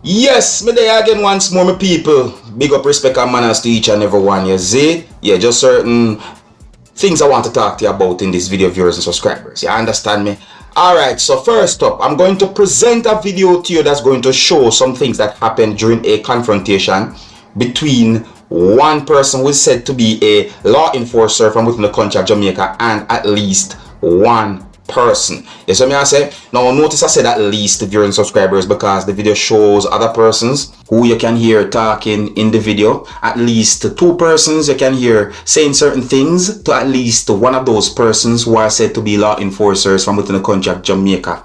Yes, me there again once more, my people. Big up, respect and manners to each and every one. You see? Yeah, just certain things I want to talk to you about in this video, viewers and subscribers. You understand me? Alright, so first up, I'm going to present a video to you that's going to show some things that happened during a confrontation between one person who is said to be a law enforcer from within the country of Jamaica and at least one person. Yes, what I say? Now notice I said at least, viewers and subscribers, because the video shows other persons who you can hear talking in the video. At least two persons you can hear saying certain things to at least one of those persons who are said to be law enforcers from within the country of Jamaica.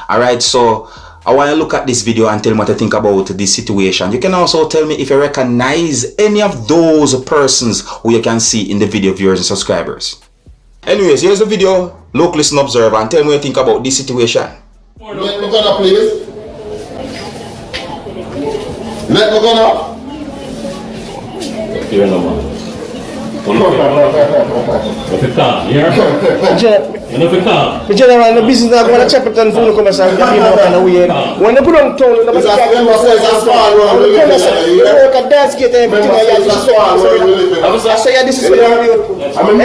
Alright, so I want to look at this video and tell me what you think about this situation. You can also tell me if you recognize any of those persons who you can see in the video, viewers and subscribers. Anyways, here's the video. Look, listen, observe, and tell me what you think about this situation. Let me go now, please. Let me go now. Here no more. You know if you calm, you hear? You know if you calm. The general, the business is going to chop it and full come aside. When they put on tone, they must have to work at dance kit and everything. I say, this is what I'm doing.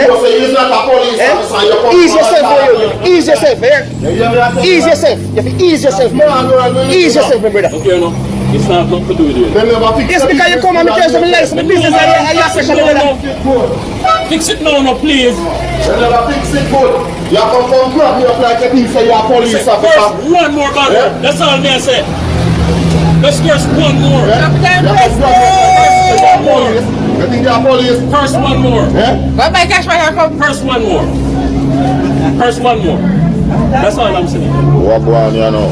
Ease yourself for you. Ease yourself, eh? Ease yourself. You have to ease yourself. Ease yourself, my brother. Okay, no. It's not nothing to do with you. Yes, because you come and tell some lies, my business and you have to fix it now, no, please. You never fix it good. You come from grab me up like a thief and you're a police officer. First, one more gun. Yeah? That's all me I say. Let's first one more. Yeah? You think you're a police? First one more. Yeah? First one more. First one more. That's all I'm saying. What one you know?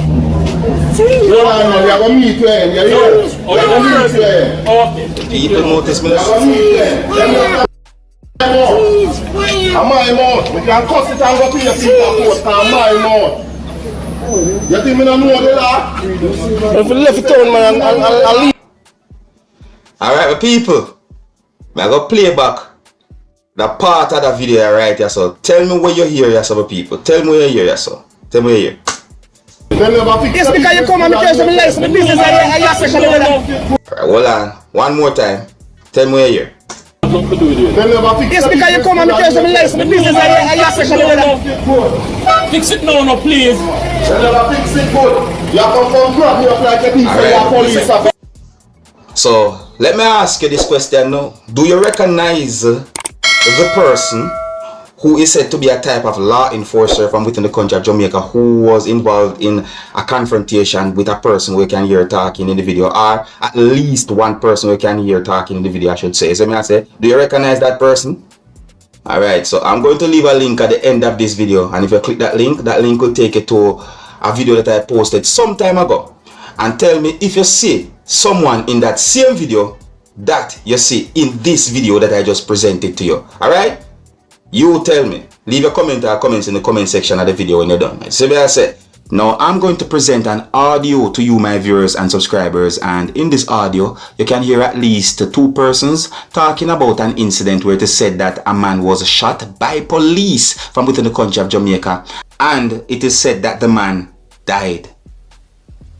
No, you're going to meet them. You're here. Oh, you're going to meet them. Okay. People notice me. You're going to meet them. I'm my mouth. We can cuss it and go to your people court. I'm my mouth. You think me don't know that? If you left it on, man, I'll leave. Alright, my people. I'm going to play back the part of the video right here. So tell me where you hear yourself, people. Tell me where you hear yourself. Tell me where you hear. Yes, because you come and tell some lies, my business and you have to Alright, hold on. One more time. Tell me where you hear. Yes, because you come and tell some lies, my business and you have to fix it now, no, please. You never fix it good. You come from grab me up like a thief and you're a police officer. So let me ask you this question now. Do you recognize the person who is said to be a type of law enforcer from within the country of Jamaica who was involved in a confrontation with a person we can hear talking in the video, or at least one person we can hear talking in the video, I should say. So may I say, do you recognize that person? Alright, so I'm going to leave a link at the end of this video, and if you click that link will take you to a video that I posted some time ago. And tell me if you see someone in that same video that you see in this video that I just presented to you. Alright? You tell me. Leave a comment or comments in the comment section of the video when you're done. So I said, now I'm going to present an audio to you, my viewers and subscribers, and in this audio you can hear at least two persons talking about an incident where it is said that a man was shot by police from within the country of Jamaica, and it is said that the man died.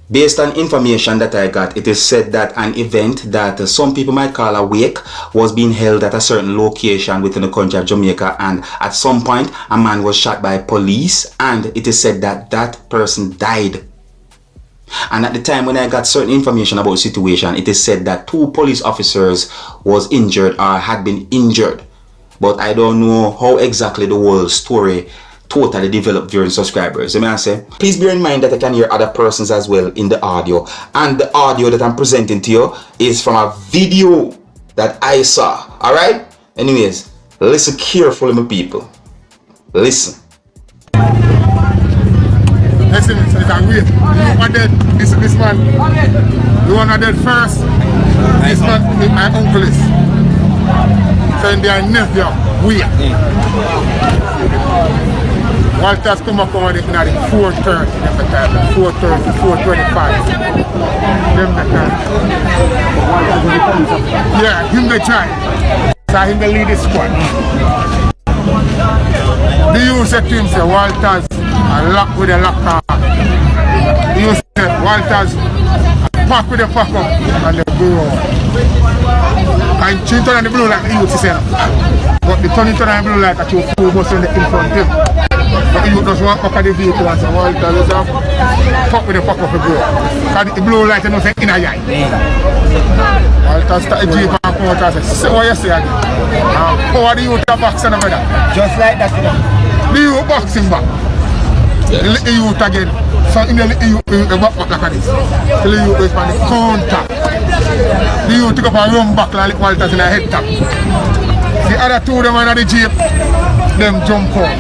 Based on information that I got, it is said that an event that some people might call a wake was being held at a certain location within the country of Jamaica, and at some point a man was shot by police, and it is said that that person died. And at the time when I got certain information about the situation, it is said that two police officers was injured or had been injured, but I don't know how exactly the whole story totally developed, viewers and subscribers. So may I say, please bear in mind that I can hear other persons as well in the audio, and the audio that I'm presenting to you is from a video that I saw. Alright? Anyways, listen carefully, my people. Listen. Listen, so it's a wait. You want dead, this man. You want to dead first. This man, my uncle is. So in their nephew, wait. Walter's come up on it now at 4:30, 4:30, 4:25. Yeah, him the try. So him the lead the squad. The you said to him, say, Walter's a lock with a lock on. You said, Walter's pack with the pack up and they go on. And she turn on the blue light, the youth is saying. But the turn on the blue light that you full bus in front of him. But the youth just walk up at the vehicle and say, Walter, let's have pack with the pack up the blue. Because the blue light is not saying in a yard. Walter start the jeep and come out and say, see what you say again. How the youth are boxing over that? Just like that, you know. The youth boxing back. The little youth again. So in the little youth, the back like this. The little youth is on the counter. The youth take up and run back like Walter's in a head tap. The other two of them are in the jeep, them jump out.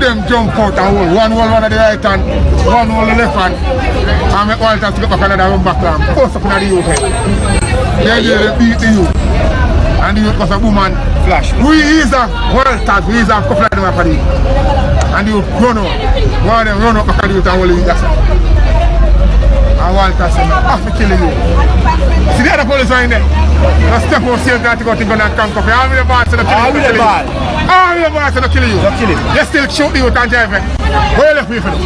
Them jump out and hold. One hold one on the right hand, one hold the left hand. And make Walter take up another run back and post up in the youth head. Then they beat the youth. And the youth was a woman flash. We is a Walter, we is a couple of them up on the and you run out. One of them run up back at the youth and hold the youth. And Walter said, I have to kill you. See the other police are in there? Now step out, see that to go to gun and conquer. All with the ball, so they kill you. All with the ball, so they kill you. They still shoot the youth and drive it. Where left we for them?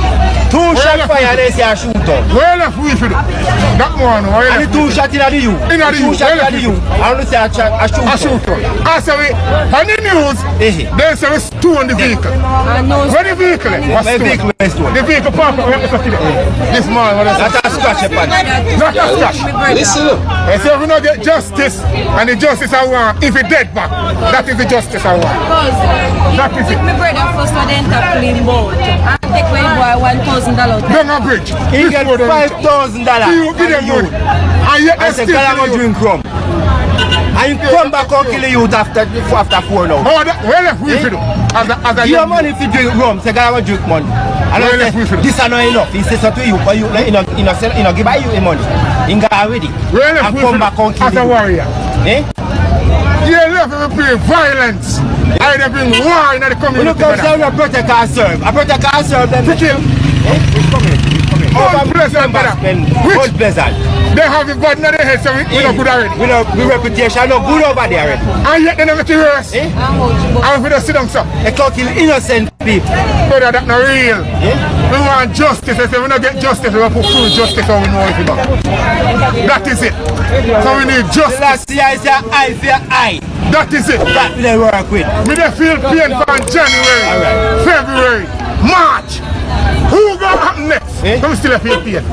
Two shots fire and they say a shooter. Where left we for them? That one, where And left the two shots in the youth. In the youth, Two shots where in the left youth. I don't say a shooter. a shooter. I say, on the news, they say it's two on the vehicle. Where the vehicle is? My vehicle is stolen. The vehicle parked up, this man, what is That's a scratch upon. not a scratch. Listen up. I say if we don't get justice, and the justice I want, if it dead back, that is the justice I want. That is it. My brother first was then to clean boat and take away boy $1,000. Down a bridge. He get $5,000. You give them money. And yet I they said, still "Girl, I'm kill gonna you. drink rum." And you come back and kill the youth after 4 now. Oh, where left we for them? As a Give your money if you drink rum. Say, "Girl, I'm gonna drink money." And Where I left we for say, them? this is not enough. He says so to you, but you know, give you the money. He got already. Where left And we for come back them? and kill As a you. warrior. Eh? You left to play violence. I they bring war in the We community. look up say we protect and serve. I protect and serve them. To kill. It's coming. Unpleasant, brother. Which Unpleasant. they have the button on their head, so we not good already. We reputation no good over there already. And yet they never get worse. Eh? And we just sit down, sir. They can't kill innocent people. Brother, that's not real. Eh? We want justice. I say we don't get justice, we put full justice how we know if we got. That is it. So we need The justice. last year is your eye for your eye. That is it. That they work with. We dey feel pain from January, Alright. February, March. Who gonna happen next? Eh? We still feel pain.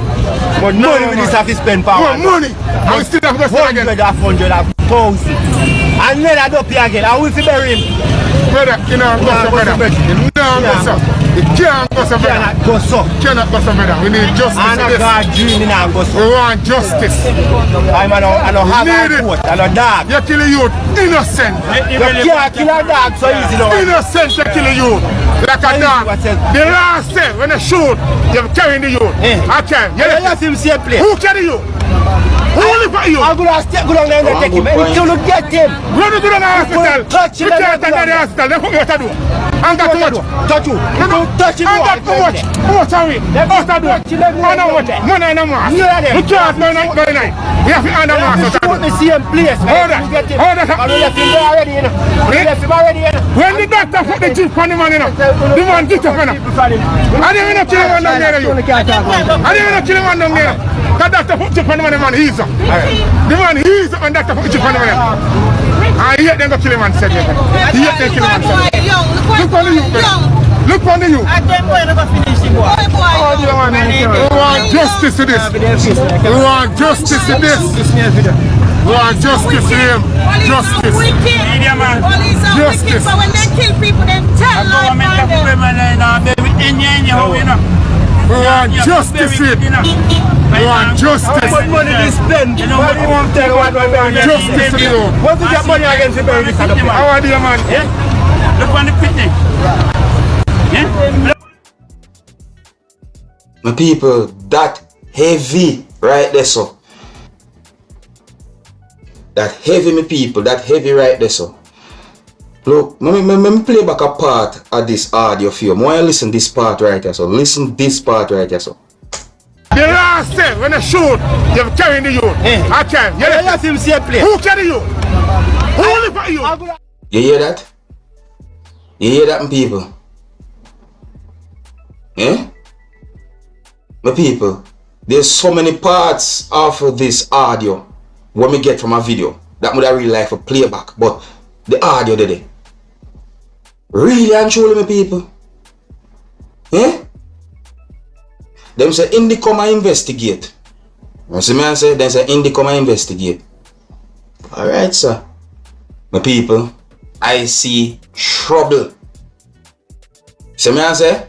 But money with this have to spend power. More money. And we still have to spend again. 100,000. And then I don't pay again. I will bury him. Brother, you know, go so brother. You know, go so. You can't go so brother. Cannot go so. You cannot go so brother. We need justice And for I this. got a dream in our go so. We want justice. I don't have Need a it. coat and a dog. You kill a youth, innocent. You can't kill a dog so easy now. Innocent you kill a youth. Like a dog. What says- The last day when they shoot, you're carrying the youth. Eh. Okay. You left him same place. Who carry you? Who live for you? I'm going to step down there and take him. We can't get him. When you go to the hospital, Touch him you and can't let enter the him hospital. They put you out the door. And got too much. Touch you. You don't touch him. And got too much. Too much away. Out the door. And how much? Money in the mask. Yeah, them. You can't go night. You have to hand the mask out the Shoot the door. same place. Hold that. You get him. Hold that. And we left him there already, you know. We left him already, you know. When the doctor put the chip on the man, you know, the man get up, you know. I didn't even kill him down there, you. I didn't even kill him down there. The doctor put chip on the man, he's up. The man, he's up, and doctor put chip on the man. And yet they go kill him and said, yet they kill him and said. Look on the youth, look on the youth. We want justice to this. We want justice to this. We want justice to him. Justice. Justice. So when they kill people, they tell life on them. We want justice to him. We want justice. What money they spend? What do you want to tell what Justice to the youth. What if you get money against the bury this? How are you, man? Look on the picnic. Yeah? My people, that heavy right there, so. That heavy, my people, that heavy right there, so. Look, let me play back a part of this audio for you. I want you listen this part right here, so. Listen this part right here, so. The last day when they shoot, you're carrying the youth. Okay, You left him same place. who carry you? Who live for you? You hear that? You hear that, my people? Eh? My people, There's so many parts of this audio what me get from a video that would I really like for playback, but the audio today. Really and truly, my people. Eh? Them say in the come and investigate. You see me I say? Then say in the come and investigate. Alright, sir. My people, I see trouble. See me I say?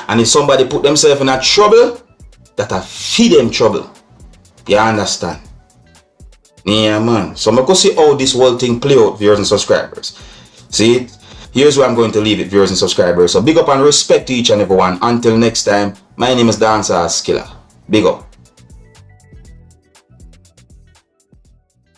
And if somebody put themselves in a trouble, that I feed them trouble. You understand? Yeah, man. So I'm going to see how this whole thing play out, viewers and subscribers. See it? Here's where I'm going to leave it, viewers and subscribers. So big up and respect to each and everyone. Until next time, my name is Dancehall Skilla. Big up.